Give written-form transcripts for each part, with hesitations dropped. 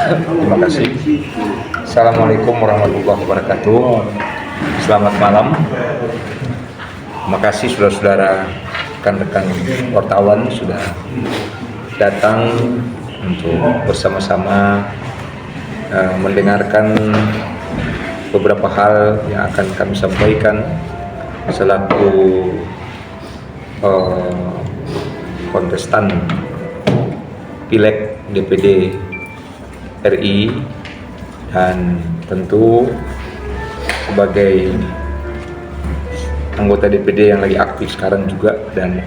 Terima kasih. Assalamualaikum warahmatullahi wabarakatuh. Selamat malam. Terima kasih saudara-saudara, rekan-rekan wartawan sudah datang untuk bersama-sama mendengarkan beberapa hal yang akan kami sampaikan selaku kontestan Pileg DPD RI, dan tentu sebagai anggota DPD yang lagi aktif sekarang juga dan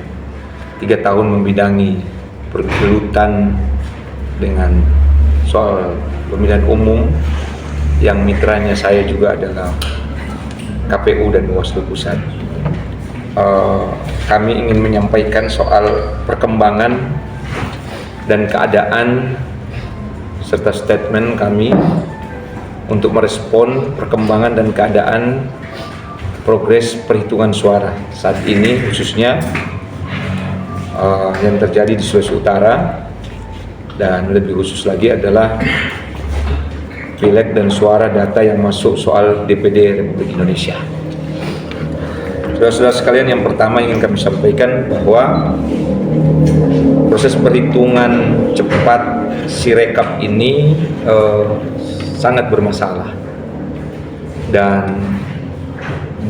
3 tahun membidangi pergelutan dengan soal pemilihan umum yang mitranya saya juga adalah KPU dan Bawaslu Pusat. Kami ingin menyampaikan soal perkembangan dan keadaan serta statement kami untuk merespon perkembangan dan keadaan progres perhitungan suara saat ini, khususnya yang terjadi di Sulawesi Utara, dan lebih khusus lagi adalah pileg dan suara data yang masuk soal DPD Republik Indonesia. Saudara-saudara sekalian, yang pertama ingin kami sampaikan bahwa proses perhitungan cepat Sirekap ini sangat bermasalah dan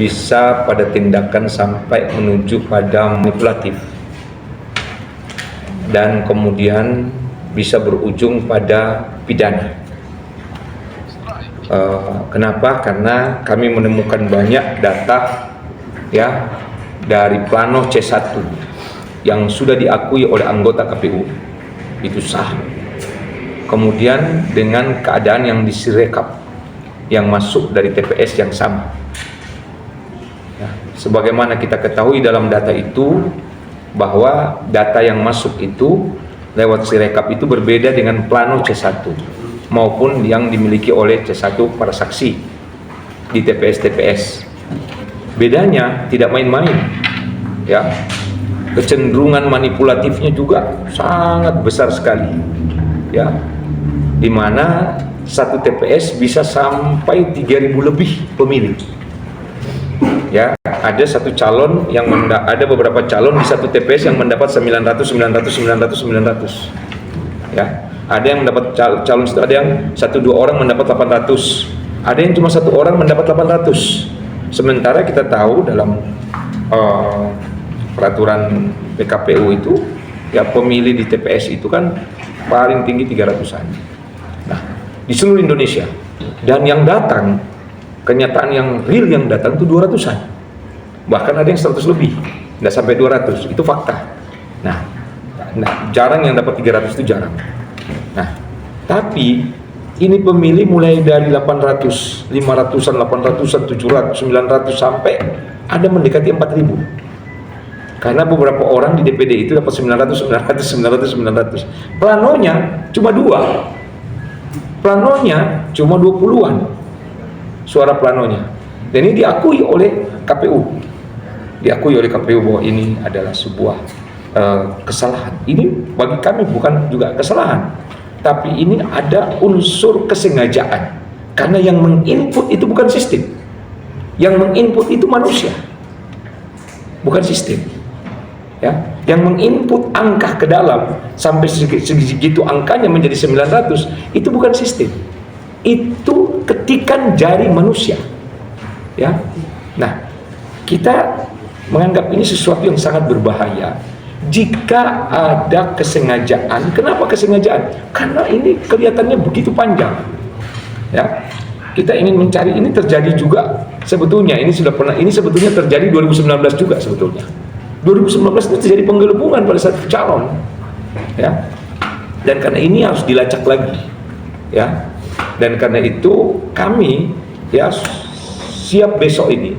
bisa pada tindakan sampai menuju pada manipulatif dan kemudian bisa berujung pada pidana. Kenapa? Karena kami menemukan banyak data dari plano C1 yang sudah diakui oleh anggota KPU itu sah. Kemudian dengan keadaan yang di Sirekap yang masuk dari TPS yang sama. Sebagaimana kita ketahui dalam data itu bahwa data yang masuk itu lewat Sirekap itu berbeda dengan plano C1 maupun yang dimiliki oleh C1 para saksi di TPS-TPS. Bedanya tidak main-main, kecenderungan manipulatifnya juga sangat besar sekali, di mana satu TPS bisa sampai 3.000 lebih pemilih. Ada satu calon yang ada beberapa calon di satu TPS yang mendapat 900. Ada yang mendapat calon itu, ada yang 1-2 orang mendapat 800, ada yang cuma 1 orang mendapat 800. Sementara kita tahu dalam peraturan PKPU itu pemilih di TPS itu kan paling tinggi 300-an. Nah, di seluruh Indonesia, dan yang datang, kenyataan yang real yang datang itu 200-an, bahkan ada yang 100 lebih, nggak sampai 200, itu fakta. Nah, jarang yang dapat 300, itu jarang. Nah, tapi ini pemilih mulai dari 800, 500-an, 800-an, 700, 900 sampai ada mendekati 4.000. Karena beberapa orang di DPD itu dapat 900. Planonya cuma 2. Planonya cuma 20-an suara planonya. Dan ini diakui oleh KPU. Diakui oleh KPU bahwa ini adalah sebuah kesalahan. Ini bagi kami bukan juga kesalahan, tapi ini ada unsur kesengajaan. Karena yang menginput itu bukan sistem. Yang menginput itu manusia, bukan sistem. Yang menginput angka ke dalam sampai segitu angkanya menjadi 900, itu bukan sistem, itu ketikan jari manusia. Nah, kita menganggap ini sesuatu yang sangat berbahaya jika ada kesengajaan. Kenapa kesengajaan? Karena ini kelihatannya begitu panjang. Kita ingin mencari, ini terjadi juga sebetulnya, ini sudah pernah, ini sebetulnya terjadi 2019 juga sebetulnya. 2019 itu terjadi penggelembungan pada satu calon, dan karena ini harus dilacak lagi, dan karena itu kami siap besok ini,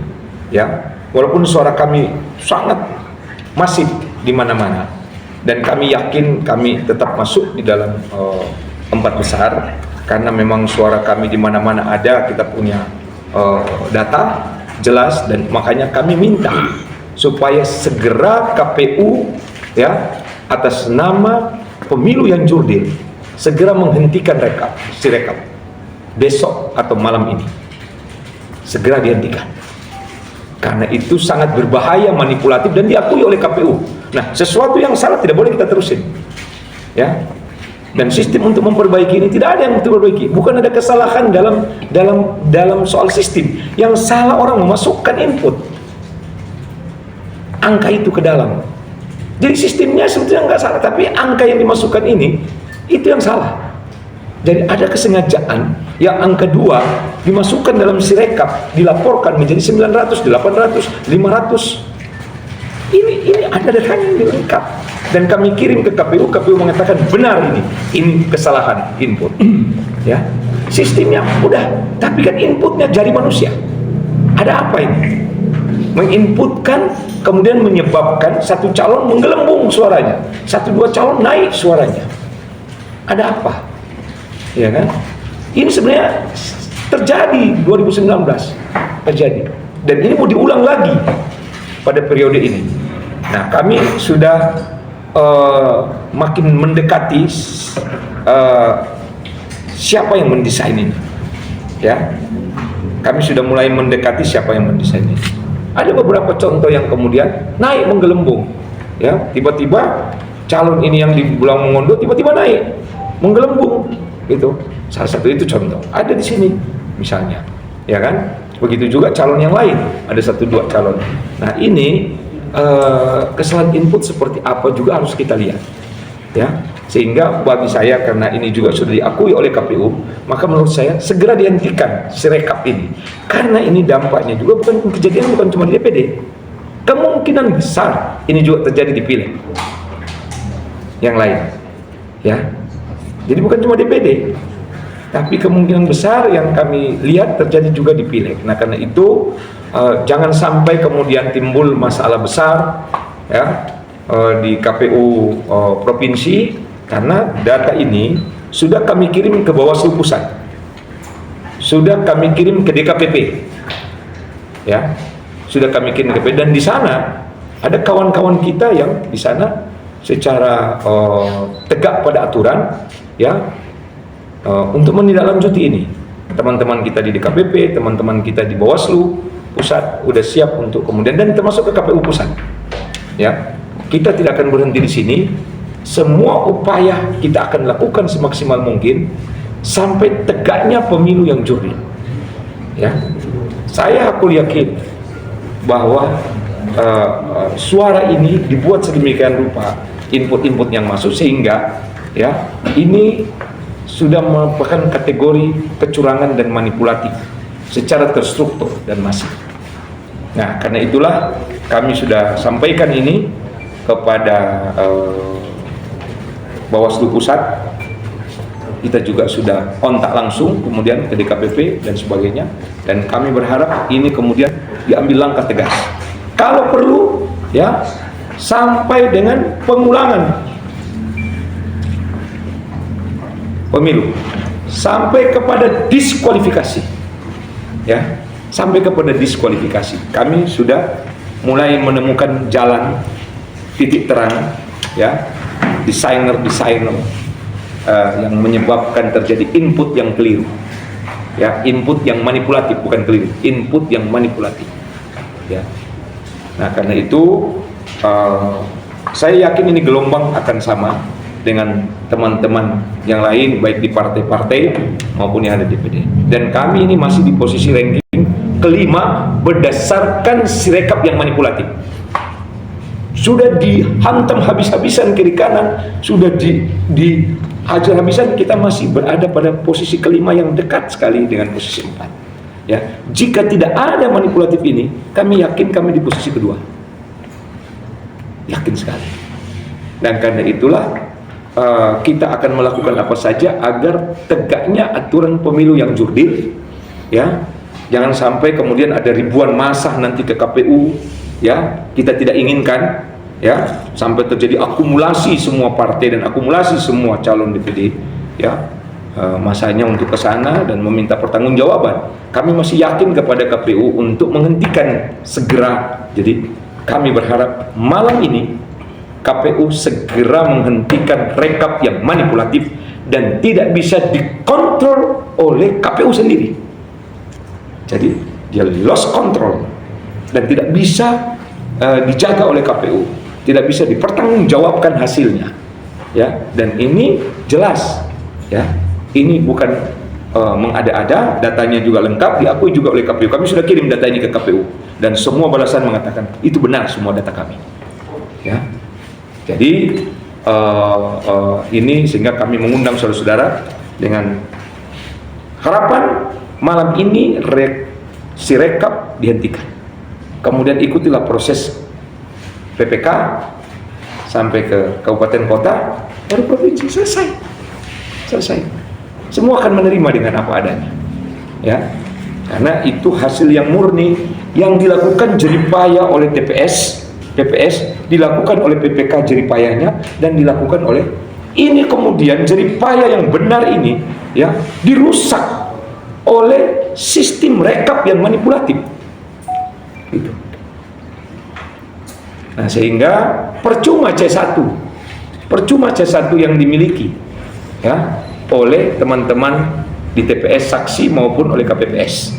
walaupun suara kami sangat masif di mana-mana, dan kami yakin kami tetap masuk di dalam 4 besar karena memang suara kami di mana-mana ada, kita punya data jelas, dan makanya kami minta supaya segera KPU atas nama pemilu yang jurdil segera menghentikan rekap besok atau malam ini, segera dihentikan, karena itu sangat berbahaya, manipulatif, dan diakui oleh KPU. Nah, sesuatu yang salah tidak boleh kita terusin, ya. Dan sistem untuk memperbaiki ini tidak ada yang diperbaiki. Bukan ada kesalahan dalam soal sistem. Yang salah orang memasukkan input angka itu ke dalam. Jadi sistemnya sebetulnya nggak salah, tapi angka yang dimasukkan ini itu yang salah. Jadi ada kesengajaan yang angka 2 dimasukkan dalam sirekap, dilaporkan menjadi 900, 800, 500. Ini ada datanya yang lengkap. Dan kami kirim ke KPU, KPU mengatakan benar ini kesalahan input. Ya, sistemnya udah, tapi kan inputnya jari manusia. Ada apa ini? Menginputkan, kemudian menyebabkan satu calon menggelembung suaranya, 1-2 calon naik suaranya. Ada apa? Ya kan? Ini sebenarnya terjadi 2019, terjadi. Dan ini mau diulang lagi pada periode ini. Nah, kami sudah makin mendekati siapa yang mendesain ini, ya. Kami sudah mulai mendekati siapa yang mendesain ini. Ada beberapa contoh yang kemudian naik menggelembung, ya. Tiba-tiba calon ini yang di Bulang Mongondo tiba-tiba naik menggelembung, gitu. Salah satu itu contoh. Ada di sini, misalnya, ya kan? Begitu juga calon yang lain, ada 1-2 calon. Nah, ini kesalahan input seperti apa juga harus kita lihat, ya. Sehingga bagi saya, karena ini juga sudah diakui oleh KPU, maka menurut saya segera dihentikan sirekap ini, karena ini dampaknya juga kejadian bukan cuma di DPD, kemungkinan besar ini juga terjadi di pileg yang lain, ya. Jadi bukan cuma DPD, tapi kemungkinan besar yang kami lihat terjadi juga di pileg. Nah, karena itu jangan sampai kemudian timbul masalah besar, ya, di KPU provinsi, karena data ini sudah kami kirim ke Bawaslu Pusat, sudah kami kirim ke DKPP, ya, sudah kami kirim ke DKPP, dan di sana ada kawan-kawan kita yang di sana secara tegak pada aturan, ya, untuk menindaklanjuti ini. Teman-teman kita di DKPP, teman-teman kita di Bawaslu Pusat udah siap untuk kemudian, dan termasuk ke KPU Pusat, ya. Kita tidak akan berhenti di sini. Semua upaya kita akan lakukan semaksimal mungkin sampai tegaknya pemilu yang jurdil, ya. Aku yakin bahwa suara ini dibuat sedemikian rupa, input-input yang masuk, sehingga, ya, ini sudah merupakan kategori kecurangan dan manipulatif secara terstruktur dan masif. Nah, karena itulah kami sudah sampaikan ini kepada Bawaslu Pusat. Kita juga sudah kontak langsung kemudian ke DKPP dan sebagainya, dan kami berharap ini kemudian diambil langkah tegas. Kalau perlu, ya, sampai dengan pengulangan pemilu, sampai kepada diskualifikasi, ya, sampai kepada diskualifikasi. Kami sudah mulai menemukan jalan titik terang, ya, desainer yang menyebabkan terjadi input yang keliru, ya, input yang manipulatif, bukan keliru, input yang manipulatif, ya. Nah, karena itu saya yakin ini gelombang akan sama dengan teman-teman yang lain, baik di partai-partai maupun yang ada di DPD. Dan kami ini masih di posisi ranking kelima berdasarkan sirekap yang manipulatif. Sudah dihantam habis-habisan kiri kanan, sudah dihajar habisan, kita masih berada pada posisi kelima yang dekat sekali dengan posisi 4. Ya, jika tidak ada manipulatif ini, kami yakin kami di posisi kedua. Yakin sekali. Dan karena itulah kita akan melakukan apa saja agar tegaknya aturan pemilu yang jurdil, ya. Jangan sampai kemudian ada ribuan massa nanti ke KPU, ya, kita tidak inginkan, ya, sampai terjadi akumulasi semua partai dan akumulasi semua calon DPD, ya, masanya untuk ke sana dan meminta pertanggungjawaban. Kami masih yakin kepada KPU untuk menghentikan segera. Jadi kami berharap malam ini KPU segera menghentikan rekap yang manipulatif dan tidak bisa dikontrol oleh KPU sendiri. Jadi dia lost control dan tidak bisa dijaga oleh KPU, tidak bisa dipertanggungjawabkan hasilnya, ya. Dan ini jelas, ya, ini bukan mengada-ada, datanya juga lengkap, diakui juga oleh KPU. Kami sudah kirim data ini ke KPU dan semua balasan mengatakan itu benar semua data kami, ya. Jadi ini sehingga kami mengundang saudara-saudara dengan harapan malam ini si rekap dihentikan, kemudian ikutilah proses PPK sampai ke kabupaten kota, baru provinsi, selesai. Semua akan menerima dengan apa adanya, ya, karena itu hasil yang murni yang dilakukan jeripaya oleh PPS dilakukan oleh PPK jeripayanya, dan dilakukan oleh ini, kemudian jeripaya yang benar ini, ya, dirusak oleh sistem rekap yang manipulatif itu. Nah, sehingga percuma C1 yang dimiliki, ya, oleh teman-teman di TPS, saksi maupun oleh KPPS.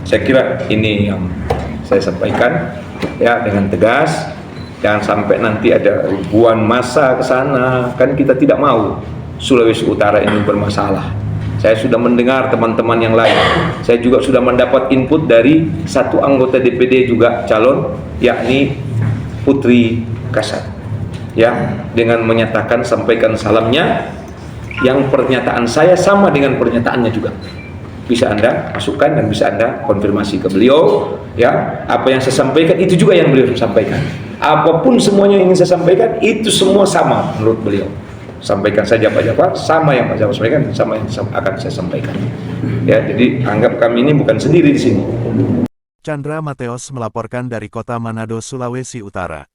Saya kira ini yang saya sampaikan, ya, dengan tegas. Jangan sampai nanti ada ribuan massa ke sana, kan kita tidak mau Sulawesi Utara ini bermasalah. Saya sudah mendengar teman-teman yang lain. Saya juga sudah mendapat input dari satu anggota DPD juga calon, yakni Putri Kasat, ya, dengan menyatakan sampaikan salamnya, yang pernyataan saya sama dengan pernyataannya juga. Bisa Anda masukkan dan bisa Anda konfirmasi ke beliau, ya. Apa yang saya sampaikan itu juga yang beliau sampaikan. Apapun semuanya yang ingin saya sampaikan itu semua sama menurut beliau. Sampaikan saja Pak Jafar, sama yang Pak Jafar sampaikan, sama yang akan saya sampaikan. Ya, jadi anggap kami ini bukan sendiri di sini. Chandra Mateos melaporkan dari Kota Manado, Sulawesi Utara.